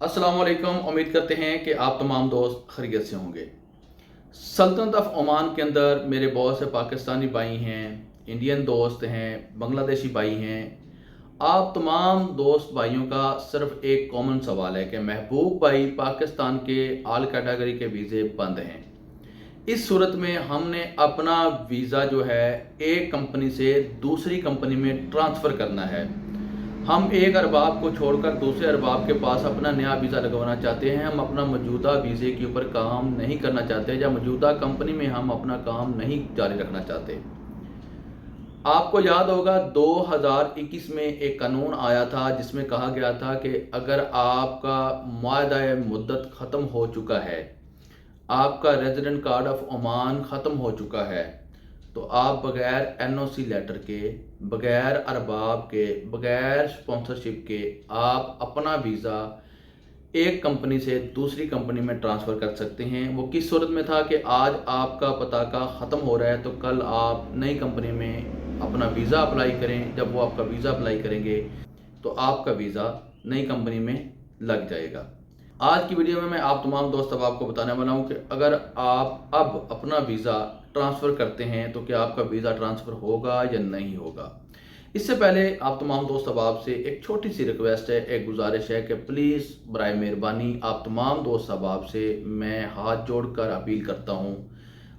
अस्सलाम वालेकुम। उम्मीद करते हैं कि आप तमाम दोस्त खैरियत से होंगे। सल्तनत ऑफ ओमान के अंदर मेरे बहुत से पाकिस्तानी भाई हैं, इंडियन दोस्त हैं, बांग्लादेशी भाई हैं। आप तमाम दोस्त भाइयों का सिर्फ एक कॉमन सवाल है कि महबूब भाई पाकिस्तान के आल कैटेगरी के वीज़े बंद हैं। इस सूरत में हमने अपना वीज़ा जो है एक कंपनी से दूसरी कंपनी में ट्रांसफ़र करना है। हम एक अरबाब को छोड़कर दूसरे अरबाब के पास अपना नया वीज़ा लगवाना चाहते हैं। हम अपना मौजूदा वीज़े के ऊपर काम नहीं करना चाहते या मौजूदा कंपनी में हम अपना काम नहीं जारी रखना चाहते। आपको याद होगा 2021 में एक कानून आया था जिसमें कहा गया था कि अगर आपका मुआहदा मुद्दत ख़त्म हो चुका है, आपका रेजिडेंट कार्ड ऑफ ओमान ख़त्म हो चुका है, तो आप बग़ैर एनओसी लेटर के, बग़ैर अरबाब के, बग़ैर स्पॉन्सरशिप के आप अपना वीज़ा एक कंपनी से दूसरी कंपनी में ट्रांसफ़र कर सकते हैं। वो किस सूरत में था कि आज आपका पताका ख़त्म हो रहा है तो कल आप नई कंपनी में अपना वीज़ा अप्लाई करें। जब वो आपका वीज़ा अप्लाई करेंगे तो आपका वीज़ा नई कंपनी में लग जाएगा। आज की वीडियो में मैं आप तमाम दोस्त अब आपको बताने वाला हूँ कि अगर आप अब अपना वीज़ा ट्रांसफ़र करते हैं तो क्या आपका वीज़ा ट्रांसफ़र होगा या नहीं होगा। इससे पहले आप तमाम दोस्त अब आपसे एक छोटी सी रिक्वेस्ट है, एक गुजारिश है कि प्लीज़ बराए मेहरबानी आप तमाम दोस्त अब आपसे मैं हाथ जोड़कर अपील करता हूँ।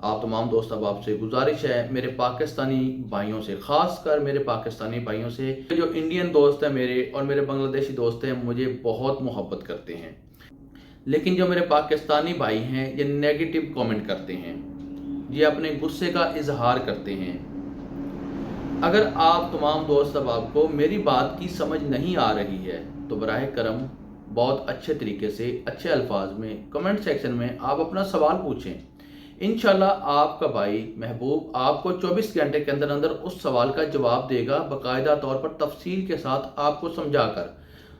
आप तमाम दोस्त अब आपसे गुजारिश है, मेरे पाकिस्तानी भाइयों से, ख़ास कर मेरे पाकिस्तानी भाइयों से, जो इंडियन दोस्त हैं मेरे और मेरे बांग्लादेशी दोस्त हैं, मुझे बहुत मोहब्बत करते हैं, लेकिन जो मेरे पाकिस्तानी भाई हैं ये नेगेटिव कमेंट करते हैं, ये अपने गुस्से का इजहार करते हैं। अगर आप तमाम दोस्त अब आपको मेरी बात की समझ नहीं आ रही है तो बराह करम बहुत अच्छे तरीके से, अच्छे अल्फाज में कमेंट सेक्शन में आप अपना सवाल पूछें। इंशाल्लाह आपका भाई महबूब आपको 24 घंटे के अंदर अंदर उस सवाल का जवाब देगा, बाकायदा तौर पर तफसील के साथ आपको समझाकर।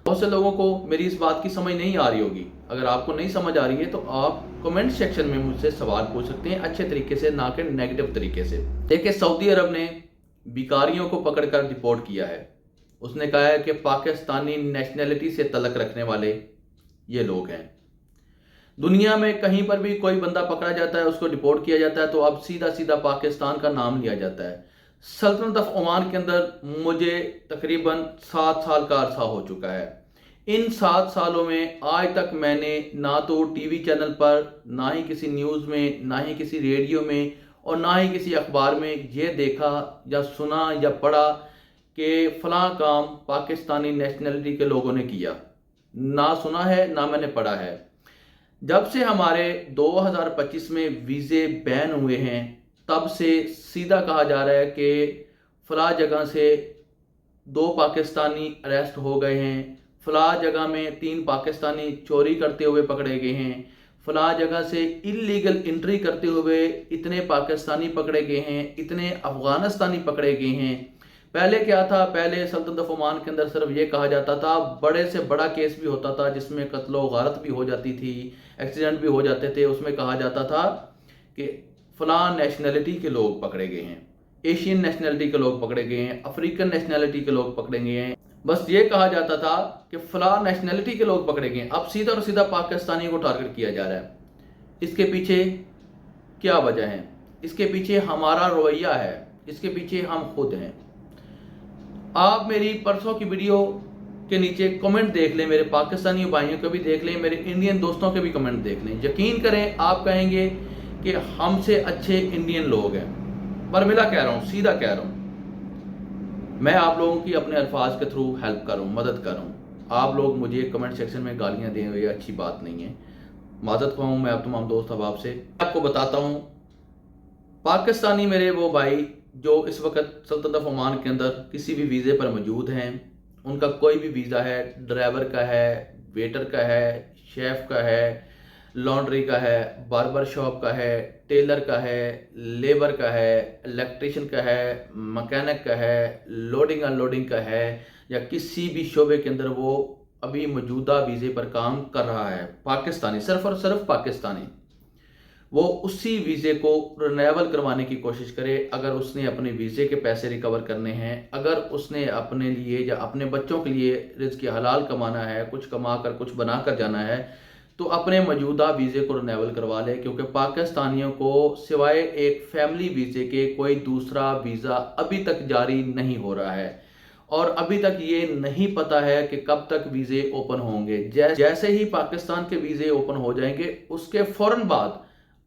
बहुत से लोगों को मेरी इस बात की समझ नहीं आ रही होगी। अगर आपको नहीं समझ आ रही है तो आप कमेंट सेक्शन में मुझसे सवाल पूछ सकते हैं, अच्छे तरीके से, ना कि नेगेटिव तरीके से। देखिए, सऊदी अरब ने भिखारियों को पकड़कर रिपोर्ट किया है। उसने कहा है कि पाकिस्तानी नेशनैलिटी से तलक रखने वाले ये लोग हैं। दुनिया में कहीं पर भी कोई बंदा पकड़ा जाता है, उसको रिपोर्ट किया जाता है तो अब सीधा सीधा पाकिस्तान का नाम लिया जाता है। सल्तनत ऑफ ओमान के अंदर मुझे तकरीबन 7 साल का अरसा हो चुका है। इन 7 सालों में आज तक मैंने ना तो टीवी चैनल पर, ना ही किसी न्यूज़ में, ना ही किसी रेडियो में और ना ही किसी अखबार में ये देखा या सुना या पढ़ा कि फ़लाँ काम पाकिस्तानी नेशनलिटी के लोगों ने किया। ना सुना है, ना मैंने पढ़ा है। जब से हमारे 2025 में वीज़े बैन हुए हैं तब से सीधा कहा जा रहा है कि फ़लाँ जगह से 2 पाकिस्तानी अरेस्ट हो गए हैं, फ़लाँ जगह में 3 पाकिस्तानी चोरी करते हुए पकड़े गए हैं, फ़लाँ जगह से इल्लीगल एंट्री करते हुए इतने पाकिस्तानी पकड़े गए हैं, इतने अफ़गानिस्तानी पकड़े गए हैं। पहले क्या था, पहले सल्तनत ऑफ ओमान के अंदर सिर्फ ये कहा जाता था, बड़े से बड़ा केस भी होता था जिसमें कत्लो गारत भी हो जाती थी, एक्सीडेंट भी हो जाते थे, उसमें कहा जाता था कि फ़लाँ नेशनलिटी के लोग पकड़े गए हैं, एशियन नेशनलिटी के लोग पकड़े गए हैं, अफ्रीकन नेशनलिटी के लोग पकड़े गए हैं। बस ये कहा जाता था कि फ़लाँ नेशनलिटी के लोग पकड़े गए हैं। अब सीधा और सीधा पाकिस्तानियों को टारगेट किया जा रहा है। इसके पीछे क्या वजह है? इसके पीछे हमारा रवैया है, इसके पीछे हम खुद हैं। आप मेरी परसों की वीडियो के नीचे कमेंट देख लें, मेरे पाकिस्तानी भाइयों के भी देख लें, मेरे इंडियन दोस्तों के भी कमेंट देख लें। यकीन करें, आप कहेंगे कि हमसे अच्छे इंडियन लोग हैं। पर मिला कह रहा हूँ, सीधा कह रहा हूँ, मैं आप लोगों की अपने अल्फाज के थ्रू हेल्प कर रहा हूँ, मदद कर रहा हूँ। आप लोग मुझे कमेंट सेक्शन में गालियाँ दें, ये अच्छी बात नहीं है। माजरत ख्वाह हूँ मैं आप तमाम दोस्त अब आपसे। आपको बताता हूँ, पाकिस्तानी मेरे वो भाई जो इस वक्त सल्तनत ऑफ ओमान के अंदर किसी भी वीज़े पर मौजूद हैं, उनका कोई भी वीज़ा है, ड्राइवर का है, वेटर का है, शेफ़ का है, लॉन्ड्री का है, बार्बर शॉप का है, टेलर का है, लेबर का है, इलेक्ट्रिशियन का है, मैकेनिक का है, लोडिंग अनलोडिंग का है, या किसी भी शोबे के अंदर वो अभी मौजूदा वीज़े पर काम कर रहा है, पाकिस्तानी, सिर्फ और सिर्फ पाकिस्तानी। وہ اسی ویزے کو رینیول کروانے کی کوشش کرے. اگر اس نے اپنے ویزے کے پیسے ریکور کرنے ہیں، اگر اس نے اپنے لیے یا اپنے بچوں کے لیے رزق حلال کمانا ہے، کچھ کما کر کچھ بنا کر جانا ہے، تو اپنے موجودہ ویزے کو رینیول کروا لے، کیونکہ پاکستانیوں کو سوائے ایک فیملی ویزے کے کوئی دوسرا ویزا ابھی تک جاری نہیں ہو رہا ہے. اور ابھی تک یہ نہیں پتا ہے کہ کب تک ویزے اوپن ہوں گے. جیسے ہی پاکستان کے ویزے اوپن ہو جائیں گے، اس کے فوراً بعد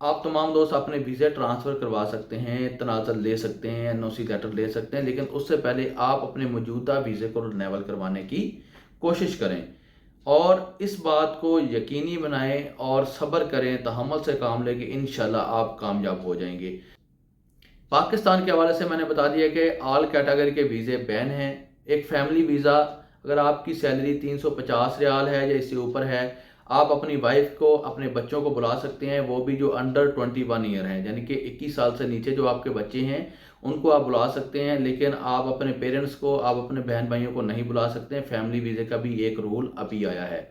آپ تمام دوست اپنے ویزے ٹرانسفر کروا سکتے ہیں، تنازل لے سکتے ہیں، NOC لیٹر لے سکتے ہیں، لیکن اس سے پہلے آپ اپنے موجودہ ویزے کو رینیول کروانے کی کوشش کریں. اور اس بات کو یقینی بنائیں اور صبر کریں، تحمل سے کام لیں کہ انشاءاللہ آپ کامیاب ہو جائیں گے. پاکستان کے حوالے سے میں نے بتا دیا کہ آل کیٹیگری کے ویزے بین ہیں. ایک فیملی ویزا، اگر آپ کی سیلری 350 ریال ہے یا اس سے اوپر ہے، آپ اپنی وائف کو، اپنے بچوں کو بلا سکتے ہیں، وہ بھی جو انڈر 21 ایئر ہیں، یعنی کہ 21 سال سے نیچے جو آپ کے بچے ہیں ان کو آپ بلا سکتے ہیں. لیکن آپ اپنے پیرنٹس کو، آپ اپنے بہن بھائیوں کو نہیں بلا سکتے ہیں. فیملی ویزے کا بھی ایک رول ابھی آیا ہے.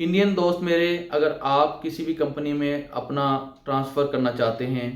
انڈین دوست میرے، اگر آپ کسی بھی کمپنی میں اپنا ٹرانسفر کرنا چاہتے ہیں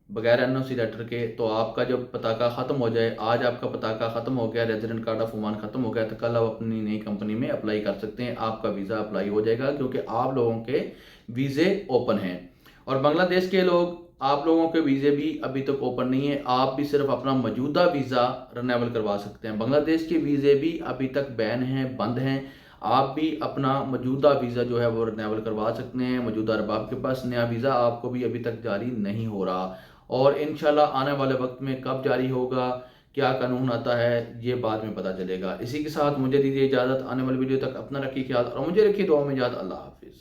بغیر NOC لیٹر کے، تو آپ کا جب پتاکہ ختم ہو جائے، آج آپ کا پتاکہ ختم ہو گیا، ریزیڈنٹ کارڈ آف عمان ختم ہو گیا، تو کل آپ اپنی نئی کمپنی میں اپلائی کر سکتے ہیں. آپ کا ویزا اپلائی ہو جائے گا، کیونکہ آپ لوگوں کے ویزے اوپن ہیں. اور بنگلہ دیش کے لوگ، آپ لوگوں کے ویزے بھی ابھی تک اوپن نہیں ہیں. آپ بھی صرف اپنا موجودہ ویزا رینیول کروا سکتے ہیں. بنگلہ دیش کے ویزے بھی ابھی تک بین ہیں، بند ہیں. آپ بھی اپنا موجودہ ویزا جو ہے وہ رینیول کروا سکتے ہیں. موجودہ ارباب کے پاس نیا ویزا آپ کو بھی ابھی تک جاری نہیں ہو رہا، اور انشاءاللہ آنے والے وقت میں کب جاری ہوگا، کیا قانون آتا ہے، یہ بعد میں پتہ چلے گا. اسی کے ساتھ مجھے دیجیے اجازت. آنے والی ویڈیو تک اپنا رکھیے خیال اور مجھے رکھیے دعا میں یاد. اللہ حافظ.